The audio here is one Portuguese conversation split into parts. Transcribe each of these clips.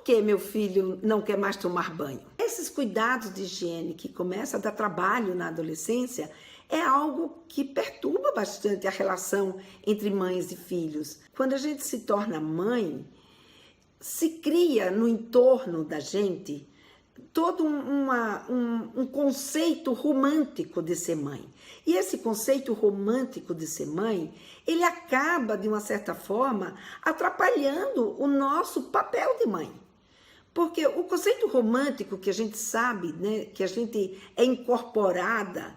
que meu filho não quer mais tomar banho? Esses cuidados de higiene que começam a dar trabalho na adolescência é algo que perturba bastante a relação entre mães e filhos. Quando a gente se torna mãe, se cria no entorno da gente todo um conceito romântico de ser mãe. E esse conceito romântico de ser mãe, ele acaba, de uma certa forma, atrapalhando o nosso papel de mãe. Porque o conceito romântico que a gente sabe, né, que a gente é incorporada,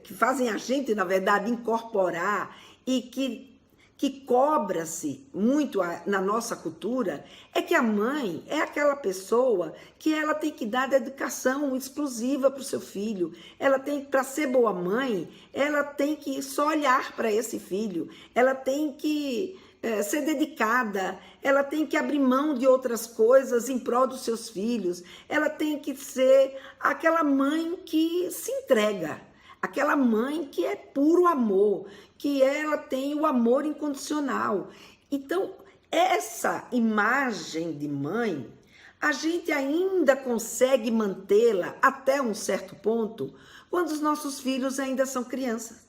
que fazem a gente, na verdade, incorporar e que cobra-se muito na nossa cultura, é que a mãe é aquela pessoa que ela tem que dar dedicação exclusiva para o seu filho. Ela tem, para ser boa mãe, ela tem que só olhar para esse filho, ela tem que ser dedicada, ela tem que abrir mão de outras coisas em prol dos seus filhos, ela tem que ser aquela mãe que se entrega, aquela mãe que é puro amor, que ela tem o amor incondicional. Então, essa imagem de mãe, a gente ainda consegue mantê-la até um certo ponto, quando os nossos filhos ainda são crianças.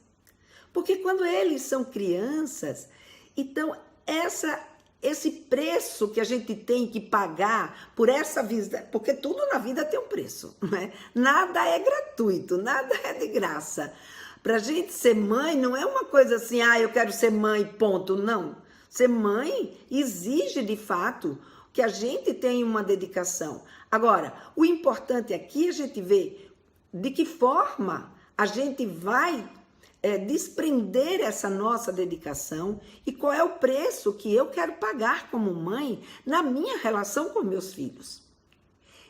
Porque quando eles são crianças, então esse preço que a gente tem que pagar por essa vida, porque tudo na vida tem um preço, né? Nada é gratuito, nada é de graça. Para a gente ser mãe não é uma coisa assim, eu quero ser mãe, ponto. Não. Ser mãe exige, de fato, que a gente tenha uma dedicação. Agora, o importante aqui é a gente ver de que forma a gente vai desprender essa nossa dedicação e qual é o preço que eu quero pagar como mãe na minha relação com meus filhos.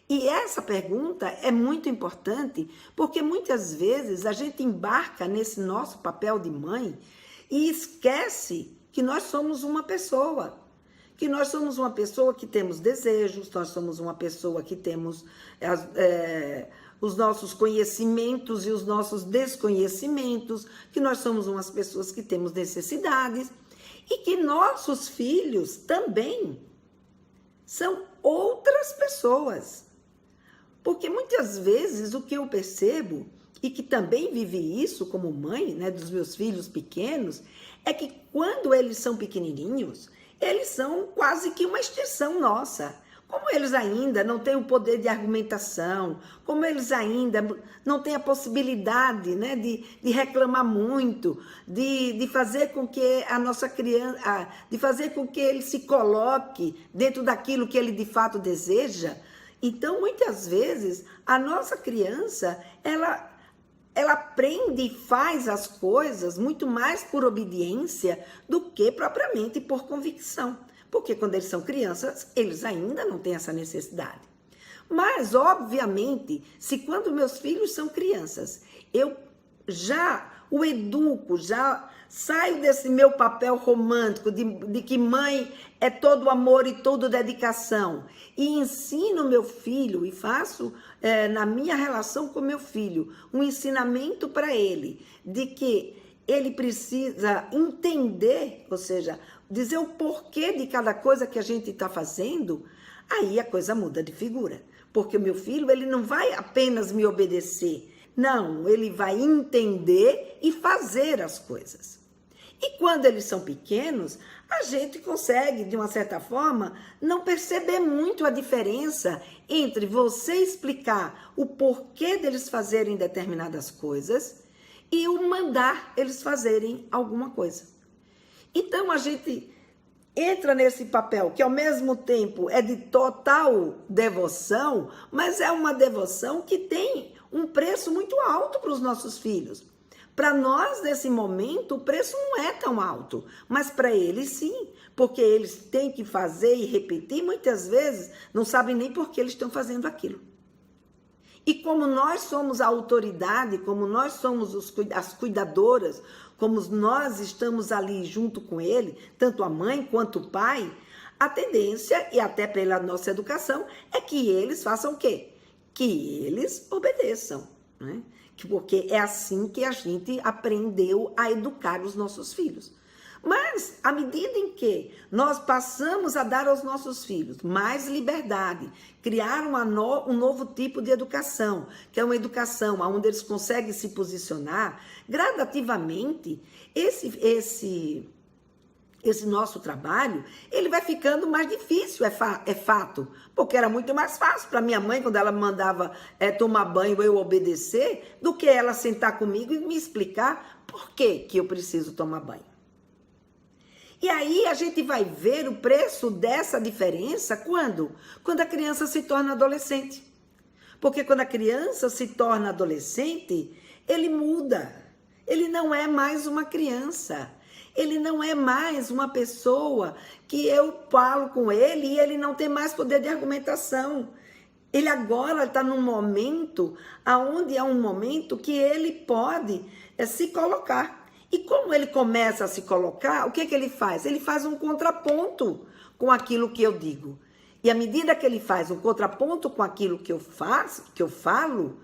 E essa pergunta é muito importante porque muitas vezes a gente embarca nesse nosso papel de mãe e esquece que nós somos uma pessoa. Que nós somos uma pessoa que temos desejos, nós somos uma pessoa que temos os nossos conhecimentos e os nossos desconhecimentos, que nós somos umas pessoas que temos necessidades e que nossos filhos também são outras pessoas. Porque muitas vezes o que eu percebo, e que também vivi isso como mãe, né, dos meus filhos pequenos, é que quando eles são pequenininhos, eles são quase que uma extensão nossa. Como eles ainda não têm o poder de argumentação, como eles ainda não têm a possibilidade, né, de reclamar muito, de fazer com que a nossa criança, de fazer com que ele se coloque dentro daquilo que ele de fato deseja. Então, muitas vezes, a nossa criança, ela aprende e faz as coisas muito mais por obediência do que propriamente por convicção. Porque quando eles são crianças, eles ainda não têm essa necessidade. Mas, obviamente, se quando meus filhos são crianças, eu já o educo, já saio desse meu papel romântico de que mãe é todo amor e toda dedicação e ensino meu filho e faço na minha relação com meu filho um ensinamento para ele de que ele precisa entender, ou seja, dizer o porquê de cada coisa que a gente está fazendo, aí a coisa muda de figura. Porque o meu filho, ele não vai apenas me obedecer, não, ele vai entender e fazer as coisas. E quando eles são pequenos, a gente consegue, de uma certa forma, não perceber muito a diferença entre você explicar o porquê deles fazerem determinadas coisas e o mandar eles fazerem alguma coisa. Então, a gente entra nesse papel que, ao mesmo tempo, é de total devoção, mas é uma devoção que tem um preço muito alto para os nossos filhos. Para nós, nesse momento, o preço não é tão alto, mas para eles sim, porque eles têm que fazer e repetir, muitas vezes não sabem nem por que eles estão fazendo aquilo. E como nós somos a autoridade, como nós somos as cuidadoras, como nós estamos ali junto com ele, tanto a mãe quanto o pai, a tendência, e até pela nossa educação, é que eles façam o quê? Que eles obedeçam, né? Porque é assim que a gente aprendeu a educar os nossos filhos. Mas, à medida em que nós passamos a dar aos nossos filhos mais liberdade, criar um novo tipo de educação, que é uma educação onde eles conseguem se posicionar, gradativamente, esse nosso trabalho, ele vai ficando mais difícil, é fato. Porque era muito mais fácil para minha mãe, quando ela me mandava tomar banho, eu obedecer, do que ela sentar comigo e me explicar por que eu preciso tomar banho. E aí a gente vai ver o preço dessa diferença quando? Quando a criança se torna adolescente. Porque quando a criança se torna adolescente, ele muda. Ele não é mais uma criança. Ele não é mais uma pessoa que eu falo com ele e ele não tem mais poder de argumentação. Ele agora está num momento onde é um momento que ele pode se colocar. E como ele começa a se colocar, o que ele faz? Ele faz um contraponto com aquilo que eu digo. E à medida que ele faz um contraponto com aquilo que eu falo,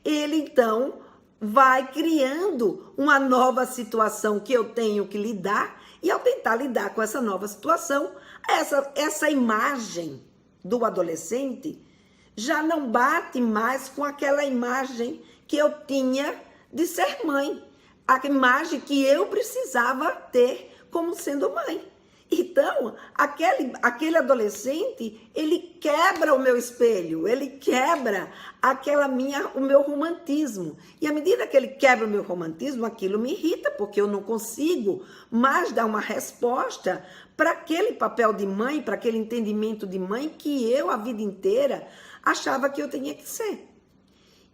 ele então vai criando uma nova situação que eu tenho que lidar, e ao tentar lidar com essa nova situação, essa imagem do adolescente já não bate mais com aquela imagem que eu tinha de ser mãe. A imagem que eu precisava ter como sendo mãe. Então, aquele adolescente, ele quebra o meu espelho, ele quebra o meu romantismo. E à medida que ele quebra o meu romantismo, aquilo me irrita, porque eu não consigo mais dar uma resposta para aquele papel de mãe, para aquele entendimento de mãe que eu, a vida inteira, achava que eu tinha que ser.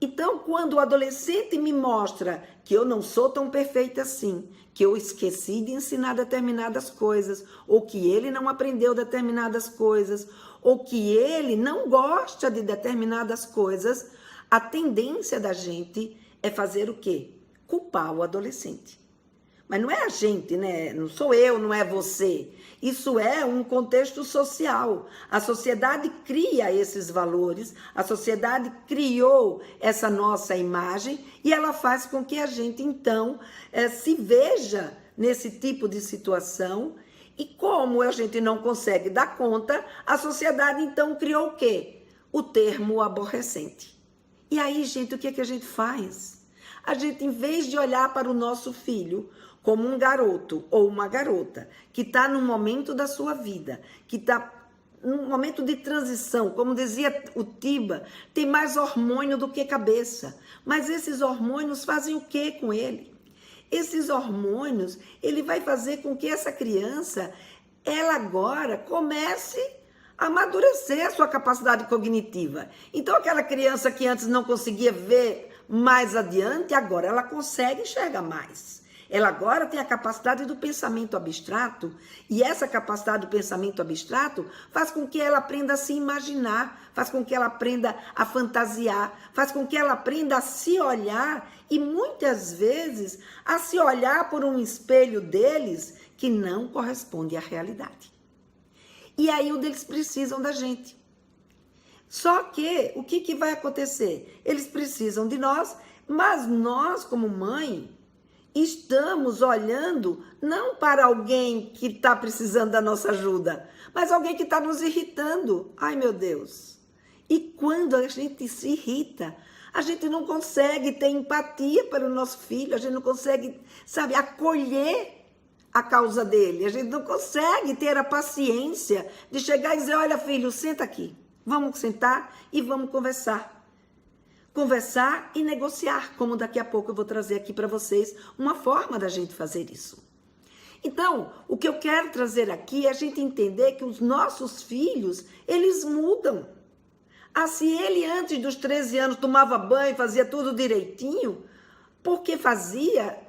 Então, quando o adolescente me mostra que eu não sou tão perfeita assim, que eu esqueci de ensinar determinadas coisas, ou que ele não aprendeu determinadas coisas, ou que ele não gosta de determinadas coisas, a tendência da gente é fazer o quê? Culpar o adolescente. Mas não é a gente, né? Não sou eu, não é você. Isso é um contexto social. A sociedade cria esses valores, a sociedade criou essa nossa imagem e ela faz com que a gente, então, se veja nesse tipo de situação. E como a gente não consegue dar conta, a sociedade, então, criou o quê? O termo aborrecente. E aí, gente, o que é que a gente faz? A gente, em vez de olhar para o nosso filho como um garoto ou uma garota que está num momento da sua vida, que está num momento de transição, como dizia o Tiba, tem mais hormônio do que cabeça. Mas esses hormônios fazem o que com ele? Esses hormônios, ele vai fazer com que essa criança, ela agora comece a amadurecer a sua capacidade cognitiva. Então, aquela criança que antes não conseguia ver mais adiante, agora ela consegue enxergar mais. Ela agora tem a capacidade do pensamento abstrato, e essa capacidade do pensamento abstrato faz com que ela aprenda a se imaginar, faz com que ela aprenda a fantasiar, faz com que ela aprenda a se olhar e muitas vezes a se olhar por um espelho deles que não corresponde à realidade. E aí eles precisam da gente. Só que o que vai acontecer? Eles precisam de nós, mas nós como mãe estamos olhando não para alguém que está precisando da nossa ajuda, mas alguém que está nos irritando. Ai, meu Deus! E quando a gente se irrita, a gente não consegue ter empatia para o nosso filho, a gente não consegue, acolher a causa dele, a gente não consegue ter a paciência de chegar e dizer, olha, filho, senta aqui, vamos sentar e vamos conversar. Conversar e negociar, como daqui a pouco eu vou trazer aqui para vocês uma forma da gente fazer isso. Então, o que eu quero trazer aqui é a gente entender que os nossos filhos, eles mudam. Se ele antes dos 13 anos tomava banho, fazia tudo direitinho, porque fazia,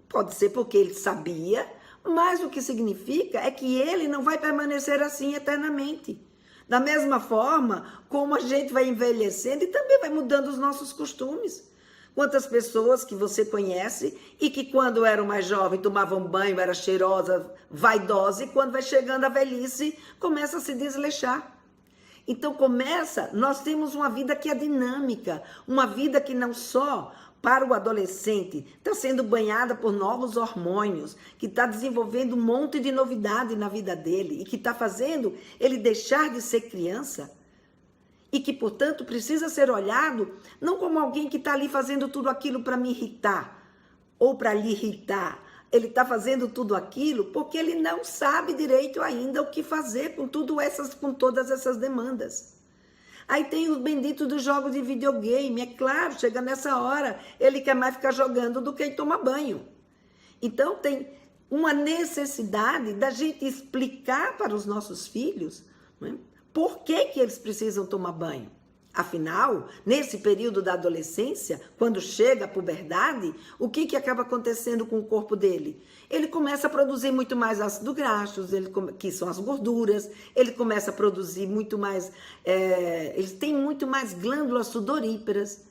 pode ser porque ele sabia, mas o que significa é que ele não vai permanecer assim eternamente. Da mesma forma como a gente vai envelhecendo e também vai mudando os nossos costumes. Quantas pessoas que você conhece e que quando eram mais jovens tomavam banho, era cheirosa, vaidosa, e quando vai chegando a velhice, começa a se desleixar. Então nós temos uma vida que é dinâmica, uma vida que não só para o adolescente, está sendo banhada por novos hormônios, que está desenvolvendo um monte de novidade na vida dele e que está fazendo ele deixar de ser criança e que, portanto, precisa ser olhado não como alguém que está ali fazendo tudo aquilo para me irritar ou para lhe irritar. Ele está fazendo tudo aquilo porque ele não sabe direito ainda o que fazer com todas essas demandas. Aí tem os benditos dos jogos de videogame, é claro, chega nessa hora, ele quer mais ficar jogando do que tomar banho. Então tem uma necessidade da gente explicar para os nossos filhos, né, por que eles precisam tomar banho. Afinal, nesse período da adolescência, quando chega a puberdade, o que acaba acontecendo com o corpo dele? Ele começa a produzir muito mais ácido graxo, que são as gorduras, ele começa a produzir muito mais, ele tem muito mais glândulas sudoríparas.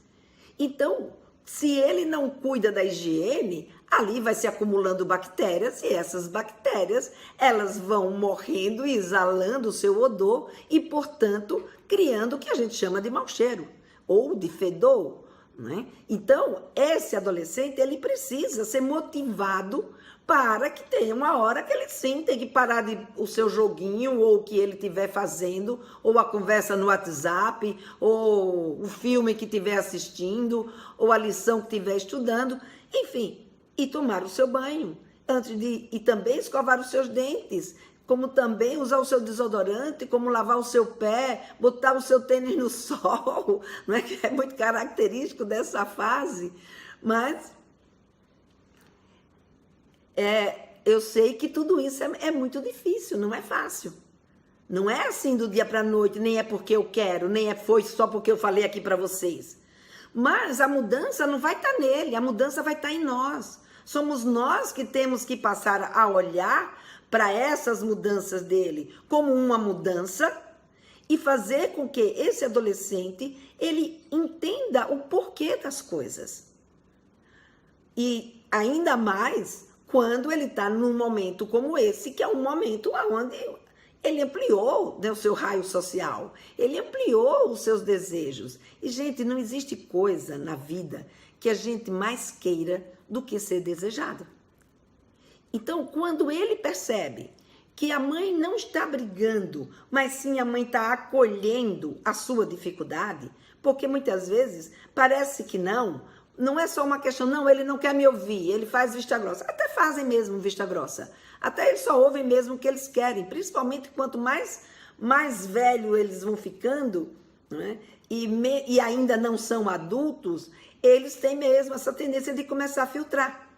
Então, se ele não cuida da higiene, ali vai se acumulando bactérias e essas bactérias, elas vão morrendo e exalando o seu odor e, portanto, criando o que a gente chama de mau cheiro ou de fedor, né? Então, esse adolescente, ele precisa ser motivado para que tenha uma hora que ele sim tem que parar o seu joguinho ou o que ele estiver fazendo, ou a conversa no WhatsApp, ou o filme que estiver assistindo, ou a lição que estiver estudando, enfim, e tomar o seu banho, e também escovar os seus dentes, como também usar o seu desodorante, como lavar o seu pé, botar o seu tênis no sol, não é que é muito característico dessa fase, mas eu sei que tudo isso é muito difícil, não é fácil. Não é assim do dia para a noite, nem é porque eu quero, foi só porque eu falei aqui para vocês. Mas a mudança não vai estar nele, a mudança vai estar em nós. Somos nós que temos que passar a olhar para essas mudanças dele como uma mudança e fazer com que esse adolescente, ele entenda o porquê das coisas. E ainda mais quando ele está num momento como esse, que é um momento onde ele ampliou, né, o seu raio social, ele ampliou os seus desejos. E, gente, não existe coisa na vida que a gente mais queira do que ser desejada. Então, quando ele percebe que a mãe não está brigando, mas sim a mãe está acolhendo a sua dificuldade, porque muitas vezes parece que não é só uma questão, não, ele não quer me ouvir, ele faz vista grossa. Até fazem mesmo vista grossa. Até eles só ouvem mesmo o que eles querem, principalmente quanto mais velho eles vão ficando, né? E ainda não são adultos, eles têm mesmo essa tendência de começar a filtrar.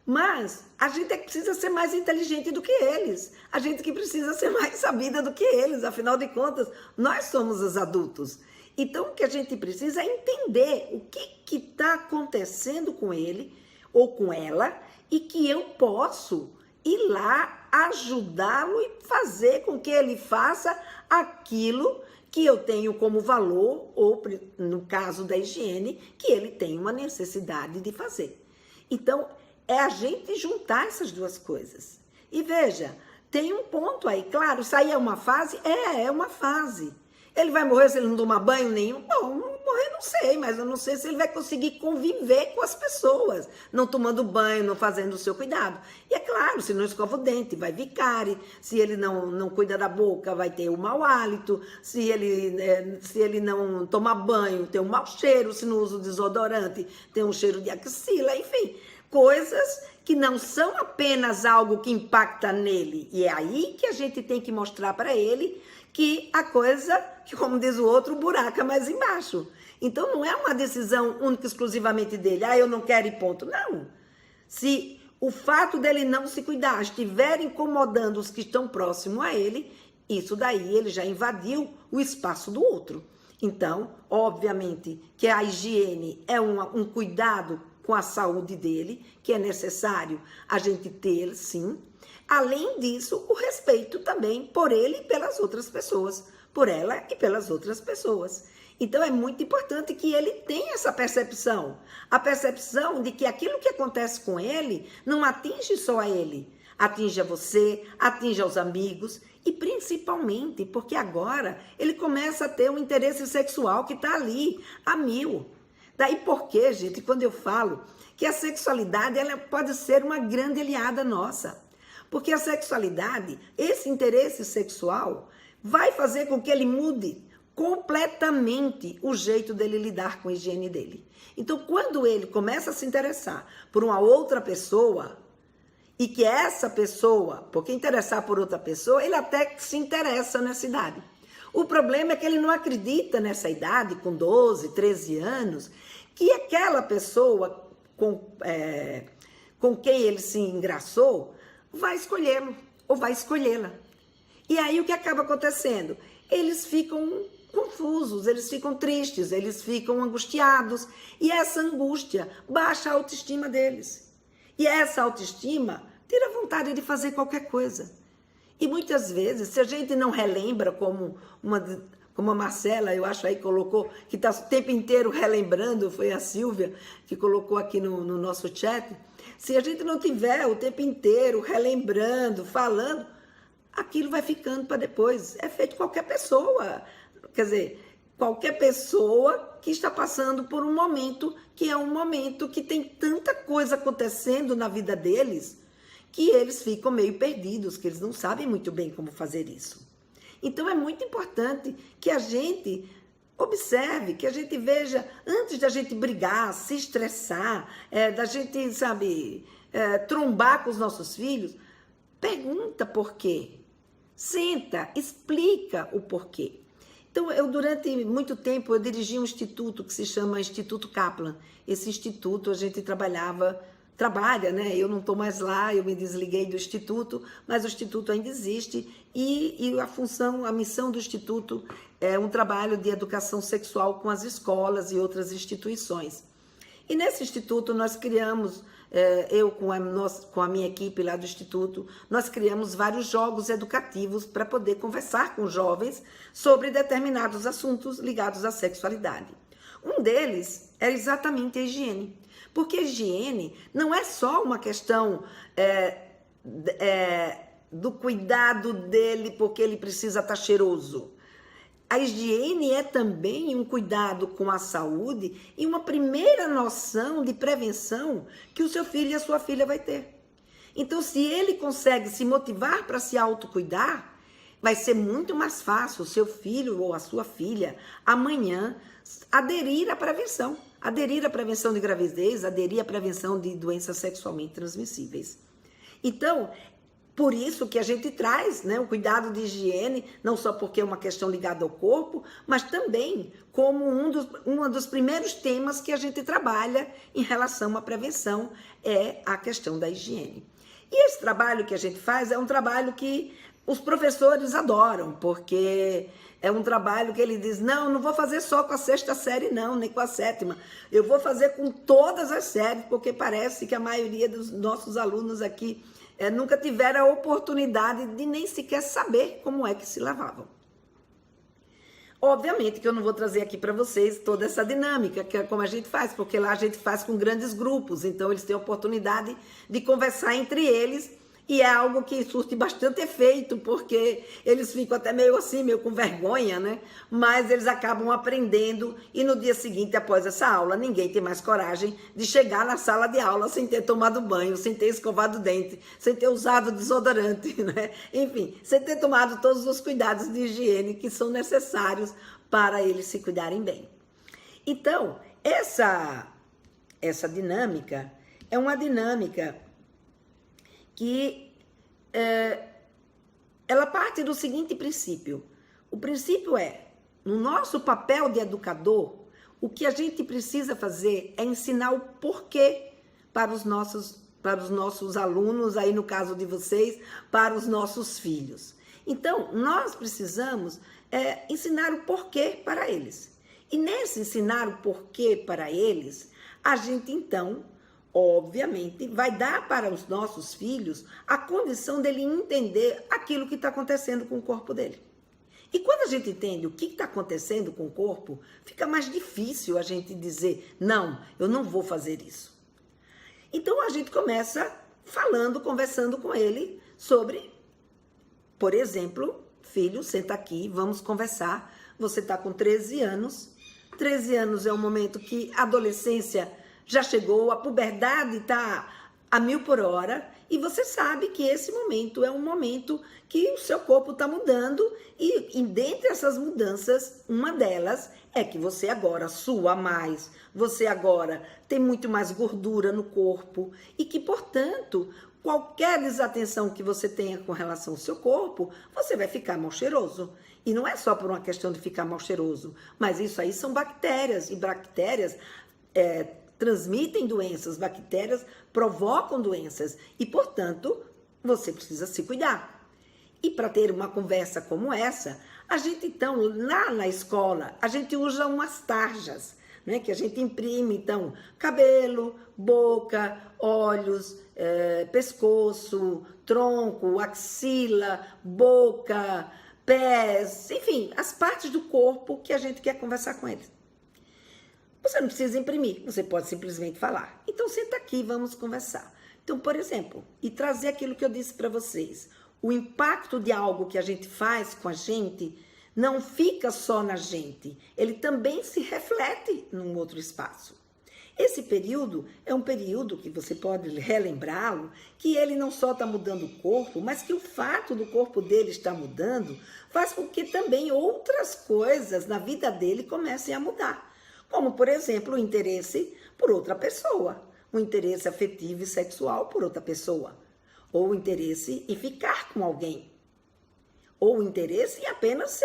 Mas a gente é que precisa ser mais inteligente do que eles. A gente que precisa ser mais sabida do que eles. Afinal de contas, nós somos os adultos. Então, o que a gente precisa é entender o que está acontecendo com ele ou com ela e que eu posso ir lá ajudá-lo e fazer com que ele faça aquilo que eu tenho como valor ou, no caso da higiene, que ele tem uma necessidade de fazer. Então, é a gente juntar essas duas coisas. E veja, tem um ponto aí, claro, isso aí é uma fase? É uma fase. Ele vai morrer se ele não tomar banho nenhum? Bom, morrer não sei, mas eu não sei se ele vai conseguir conviver com as pessoas, não tomando banho, não fazendo o seu cuidado. E é claro, se não escova o dente, vai vir cárie, se ele não cuida da boca, vai ter o mau hálito, se ele não tomar banho, tem um mau cheiro, se não usa o desodorante, tem um cheiro de axila, enfim, coisas que não são apenas algo que impacta nele. E é aí que a gente tem que mostrar para ele que a coisa, que como diz o outro, o buraco é mais embaixo. Então não é uma decisão única e exclusivamente dele. Eu não quero ir, ponto. Não. Se o fato dele não se cuidar estiver incomodando os que estão próximos a ele, isso daí ele já invadiu o espaço do outro. Então, obviamente, que a higiene é um cuidado com a saúde dele, que é necessário a gente ter, sim. Além disso, o respeito também por ele e pelas outras pessoas, por ela e pelas outras pessoas. Então, é muito importante que ele tenha essa percepção, a percepção de que aquilo que acontece com ele não atinge só a ele, atinge a você, atinge aos amigos e principalmente porque agora ele começa a ter um interesse sexual que está ali a mil. Daí porque, gente, quando eu falo que a sexualidade ela pode ser uma grande aliada nossa. Porque a sexualidade, esse interesse sexual, vai fazer com que ele mude completamente o jeito dele lidar com a higiene dele. Então, quando ele começa a se interessar por uma outra pessoa, e que essa pessoa, porque interessar por outra pessoa, ele até se interessa nessa idade. O problema é que ele não acredita nessa idade, com 12, 13 anos, que aquela pessoa com quem ele se engraçou vai escolhê-lo ou vai escolhê-la. E aí o que acaba acontecendo? Eles ficam confusos, eles ficam tristes, eles ficam angustiados. E essa angústia baixa a autoestima deles. E essa autoestima tira vontade de fazer qualquer coisa. E muitas vezes, se a gente não relembra como a Marcela, eu acho aí, colocou, que está o tempo inteiro relembrando, foi a Silvia que colocou aqui no nosso chat, se a gente não tiver o tempo inteiro relembrando, falando, aquilo vai ficando para depois. É feito qualquer pessoa, quer dizer, qualquer pessoa que está passando por um momento que é um momento que tem tanta coisa acontecendo na vida deles, que eles ficam meio perdidos, que eles não sabem muito bem como fazer isso. Então é muito importante que a gente observe, que a gente veja, antes da gente brigar, se estressar, da gente, trombar com os nossos filhos, pergunta por quê. Senta, explica o porquê. Então, durante muito tempo, eu dirigi um instituto que se chama Instituto Kaplan. Esse instituto, a gente trabalha, né? Eu não estou mais lá, eu me desliguei do instituto, mas o instituto ainda existe e a missão do instituto é um trabalho de educação sexual com as escolas e outras instituições. E nesse instituto nós criamos, eu com a minha equipe lá do instituto, nós criamos vários jogos educativos para poder conversar com jovens sobre determinados assuntos ligados à sexualidade. Um deles é exatamente a higiene. Porque a higiene não é só uma questão do cuidado dele porque ele precisa estar cheiroso. A higiene é também um cuidado com a saúde e uma primeira noção de prevenção que o seu filho e a sua filha vai ter. Então, se ele consegue se motivar para se autocuidar, vai ser muito mais fácil o seu filho ou a sua filha amanhã aderir à prevenção. Aderir à prevenção de gravidez, aderir à prevenção de doenças sexualmente transmissíveis. Então, por isso que a gente traz, né, o cuidado de higiene, não só porque é uma questão ligada ao corpo, mas também como um dos primeiros temas que a gente trabalha em relação à prevenção é a questão da higiene. E esse trabalho que a gente faz é um trabalho que os professores adoram, porque é um trabalho que ele diz, não vou fazer só com a 6ª série não, nem com a 7ª. Eu vou fazer com todas as séries, porque parece que a maioria dos nossos alunos aqui nunca tiveram a oportunidade de nem sequer saber como é que se lavavam. Obviamente que eu não vou trazer aqui para vocês toda essa dinâmica, que é como a gente faz, porque lá a gente faz com grandes grupos, então eles têm a oportunidade de conversar entre eles. E é algo que surte bastante efeito, porque eles ficam até meio assim, meio com vergonha, né? Mas eles acabam aprendendo e no dia seguinte, após essa aula, ninguém tem mais coragem de chegar na sala de aula sem ter tomado banho, sem ter escovado o dente, sem ter usado desodorante, né? Enfim, sem ter tomado todos os cuidados de higiene que são necessários para eles se cuidarem bem. Então, essa dinâmica é uma dinâmica que ela parte do seguinte princípio. O princípio é, no nosso papel de educador, o que a gente precisa fazer é ensinar o porquê para os nossos alunos, aí no caso de vocês, para os nossos filhos. Então, nós precisamos ensinar o porquê para eles. E nesse ensinar o porquê para eles, a gente então obviamente, vai dar para os nossos filhos a condição dele entender aquilo que está acontecendo com o corpo dele. E quando a gente entende o que está acontecendo com o corpo, fica mais difícil a gente dizer, não, eu não vou fazer isso. Então, a gente começa conversando com ele sobre, por exemplo, filho, senta aqui, vamos conversar, você está com 13 anos, 13 anos é um momento que a adolescência já chegou, a puberdade está a 1000 por hora, e você sabe que esse momento é um momento que o seu corpo está mudando, e dentre essas mudanças, uma delas é que você agora sua mais, você agora tem muito mais gordura no corpo, e que, portanto, qualquer desatenção que você tenha com relação ao seu corpo, você vai ficar mal cheiroso. E não é só por uma questão de ficar mal cheiroso, mas isso aí são bactérias, e bactérias transmitem doenças, bactérias provocam doenças, e, portanto, você precisa se cuidar. E para ter uma conversa como essa, a gente, então, lá na escola, a gente usa umas tarjas, né, que a gente imprime, então, cabelo, boca, olhos, pescoço, tronco, axila, boca, pés, enfim, as partes do corpo que a gente quer conversar com eles. Você não precisa imprimir, você pode simplesmente falar. Então, senta aqui, vamos conversar. Então, por exemplo, e trazer aquilo que eu disse para vocês. O impacto de algo que a gente faz com a gente não fica só na gente, ele também se reflete num outro espaço. Esse período é um período que você pode relembrá-lo, que ele não só está mudando o corpo, mas que o fato do corpo dele estar mudando faz com que também outras coisas na vida dele comecem a mudar. Como, por exemplo, o interesse por outra pessoa, o interesse afetivo e sexual por outra pessoa, ou o interesse em ficar com alguém, ou o interesse em apenas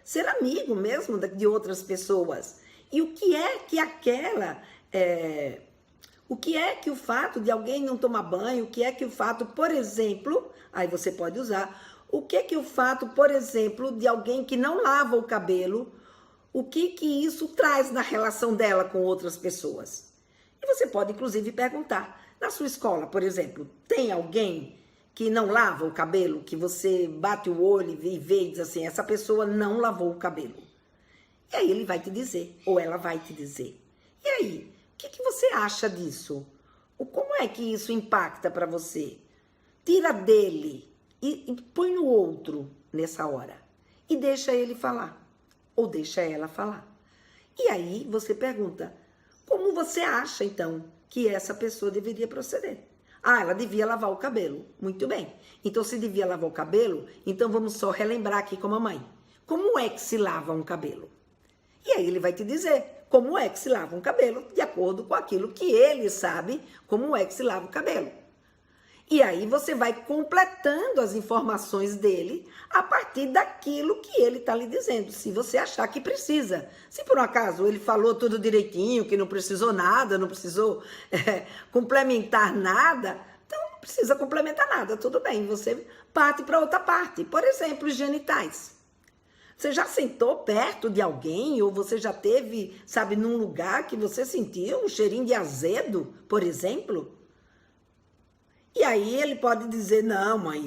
ser amigo mesmo de outras pessoas. E o que é que o fato de alguém não tomar banho, o que é que o fato, por exemplo, aí você pode usar, o que é que o fato, por exemplo, de alguém que não lava o cabelo, o que isso traz na relação dela com outras pessoas? E você pode, inclusive, perguntar. Na sua escola, por exemplo, tem alguém que não lava o cabelo, que você bate o olho e vê e diz assim, essa pessoa não lavou o cabelo. E aí ele vai te dizer, ou ela vai te dizer. E aí, o que você acha disso? Como é que isso impacta para você? Tira dele e põe no outro nessa hora. E deixa ele falar. Ou deixa ela falar. E aí você pergunta, como você acha, então, que essa pessoa deveria proceder? Ah, ela devia lavar o cabelo. Muito bem. Então, se devia lavar o cabelo, então vamos só relembrar aqui com a mamãe. Como é que se lava um cabelo? E aí ele vai te dizer como é que se lava um cabelo, de acordo com aquilo que ele sabe como é que se lava o cabelo. E aí você vai completando as informações dele a partir daquilo que ele está lhe dizendo, se você achar que precisa. Se por um acaso ele falou tudo direitinho, que não precisou nada, não precisou complementar nada, então não precisa complementar nada, tudo bem, você parte para outra parte. Por exemplo, os genitais. Você já sentou perto de alguém ou você já teve, sabe, num lugar que você sentiu um cheirinho de azedo, por exemplo? E aí ele pode dizer, não, mãe,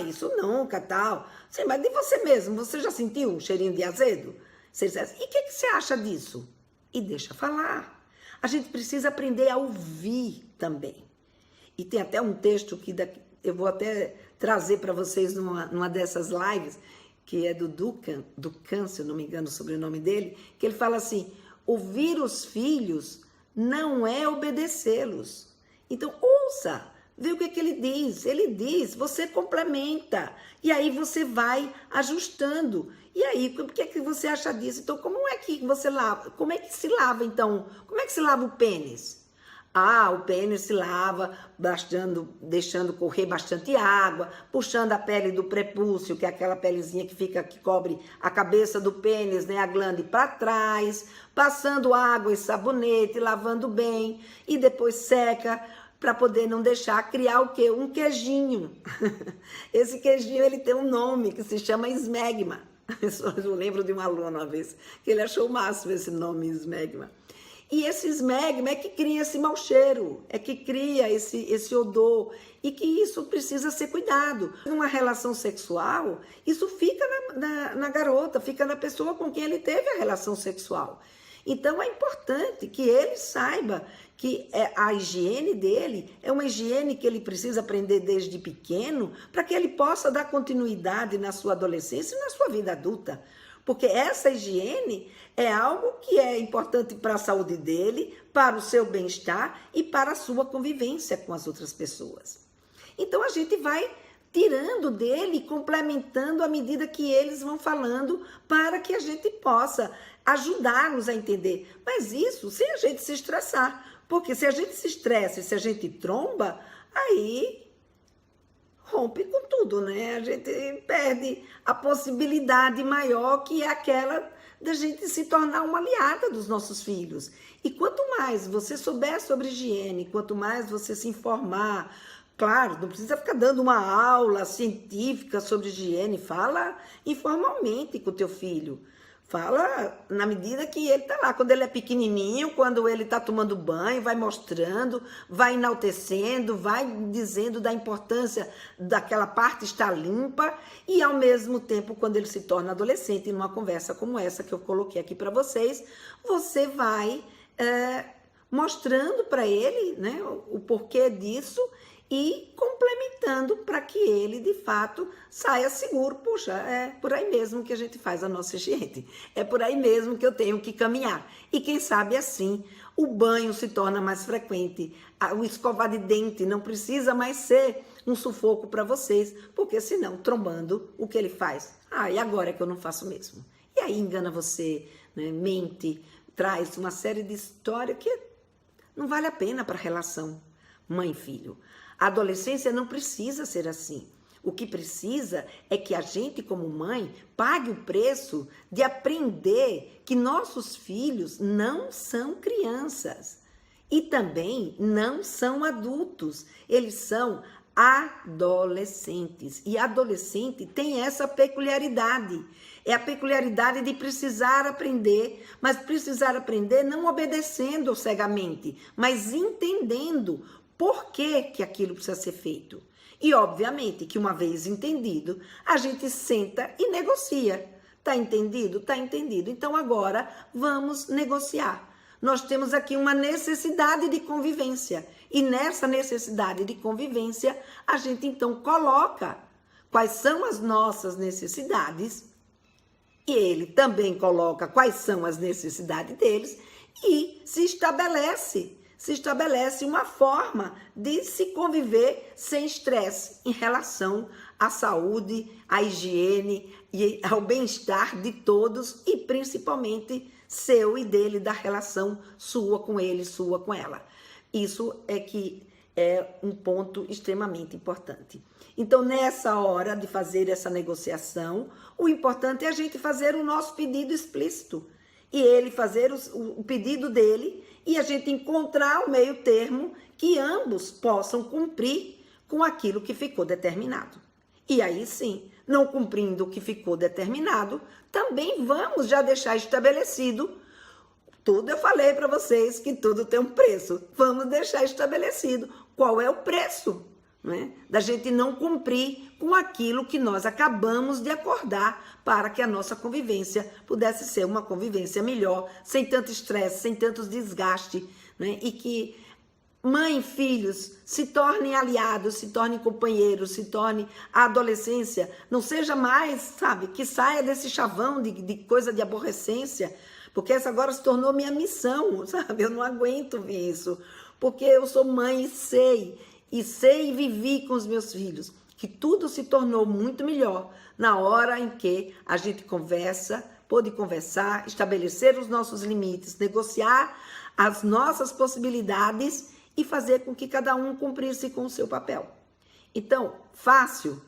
isso nunca, tal. Sim, mas de você mesmo, você já sentiu um cheirinho de azedo? Você diz assim, e o que você acha disso? E deixa falar. A gente precisa aprender a ouvir também. E tem até um texto que eu vou até trazer para vocês numa dessas lives, que é do Ducan, se eu não me engano o sobrenome dele, que ele fala assim, ouvir os filhos não é obedecê-los. Então, ouça. Vê o que ele diz. Ele diz, você complementa. E aí você vai ajustando. E aí, o que você acha disso? Então, como é que você lava? Como é que se lava, então? Como é que se lava o pênis? Ah, o pênis se lava deixando correr bastante água, puxando a pele do prepúcio, que é aquela pelezinha que cobre a cabeça do pênis, né, a glande para trás, passando água e sabonete, lavando bem, e depois seca, para poder não deixar criar o quê? Um queijinho. Esse queijinho, ele tem um nome que se chama esmegma. Eu lembro de um aluno uma vez, que ele achou o máximo esse nome, esmegma. E esse esmegma é que cria esse mau cheiro, é que cria esse odor, e que isso precisa ser cuidado. Numa relação sexual, isso fica na garota, fica na pessoa com quem ele teve a relação sexual. Então, é importante que ele saiba que a higiene dele é uma higiene que ele precisa aprender desde pequeno para que ele possa dar continuidade na sua adolescência e na sua vida adulta. Porque essa higiene é algo que é importante para a saúde dele, para o seu bem-estar e para a sua convivência com as outras pessoas. Então a gente vai tirando dele, complementando à medida que eles vão falando, para que a gente possa ajudá-los a entender. Mas isso sem a gente se estressar. Porque se a gente se estressa e se a gente tromba, aí rompe com tudo, né? A gente perde a possibilidade maior, que é aquela da gente se tornar uma aliada dos nossos filhos. E quanto mais você souber sobre higiene, quanto mais você se informar, claro, não precisa ficar dando uma aula científica sobre higiene, fala informalmente com o teu filho. Fala na medida que ele está lá, quando ele é pequenininho, quando ele está tomando banho, vai mostrando, vai enaltecendo, vai dizendo da importância daquela parte estar limpa, e ao mesmo tempo, quando ele se torna adolescente, numa conversa como essa que eu coloquei aqui para vocês, você vai mostrando para ele, né, o porquê disso, e complementando para que ele, de fato, saia seguro. Puxa, é por aí mesmo que a gente faz a nossa higiene. É por aí mesmo que eu tenho que caminhar. E quem sabe assim, o banho se torna mais frequente. O escovar de dente não precisa mais ser um sufoco para vocês, porque senão, trombando, o que ele faz? E agora é que eu não faço mesmo. E aí engana você, né? Mente, traz uma série de histórias que não vale a pena para a relação mãe e filho. A adolescência não precisa ser assim. O que precisa é que a gente, como mãe, pague o preço de aprender que nossos filhos não são crianças e também não são adultos. Eles são adolescentes. E adolescente tem essa peculiaridade. É a peculiaridade de precisar aprender, mas precisar aprender não obedecendo cegamente, mas entendendo por que aquilo precisa ser feito. E, obviamente, que uma vez entendido, a gente senta e negocia. Tá entendido? Tá entendido. Então, agora, vamos negociar. Nós temos aqui uma necessidade de convivência. E nessa necessidade de convivência, a gente, então, coloca quais são as nossas necessidades. E ele também coloca quais são as necessidades deles. E se estabelece uma forma de se conviver sem estresse em relação à saúde, à higiene e ao bem-estar de todos e principalmente seu e dele, da relação sua com ele, sua com ela. Isso é que é um ponto extremamente importante. Então, nessa hora de fazer essa negociação, o importante é a gente fazer o nosso pedido explícito e ele fazer o pedido dele, e a gente encontrar o meio termo que ambos possam cumprir com aquilo que ficou determinado. E aí sim, não cumprindo o que ficou determinado, também vamos já deixar estabelecido, tudo eu falei para vocês que tudo tem um preço, vamos deixar estabelecido qual é o preço, né, da gente não cumprir com aquilo que nós acabamos de acordar para que a nossa convivência pudesse ser uma convivência melhor, sem tanto estresse, sem tantos desgastes, né, e que mãe e filhos se tornem aliados, se tornem companheiros, se tornem a adolescência, não seja mais, sabe, que saia desse chavão de coisa de aborrecência, porque essa agora se tornou minha missão, sabe, eu não aguento ver isso, porque eu sou mãe e sei e vivi com os meus filhos, que tudo se tornou muito melhor na hora em que a gente pôde conversar, estabelecer os nossos limites, negociar as nossas possibilidades e fazer com que cada um cumprisse com o seu papel. Então, fácil?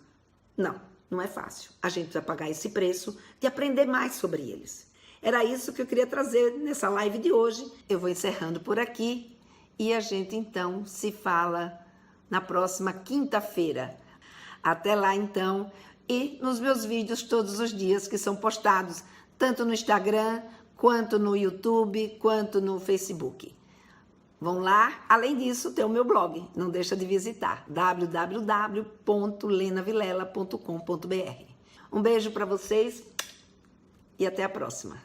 Não, não é fácil. A gente vai pagar esse preço de aprender mais sobre eles. Era isso que eu queria trazer nessa live de hoje. Eu vou encerrando por aqui e a gente então se fala na próxima quinta-feira. Até lá então, e nos meus vídeos todos os dias que são postados, tanto no Instagram, quanto no YouTube, quanto no Facebook. Vão lá, além disso tem o meu blog, não deixa de visitar, www.lenavilela.com.br. Um beijo para vocês e até a próxima.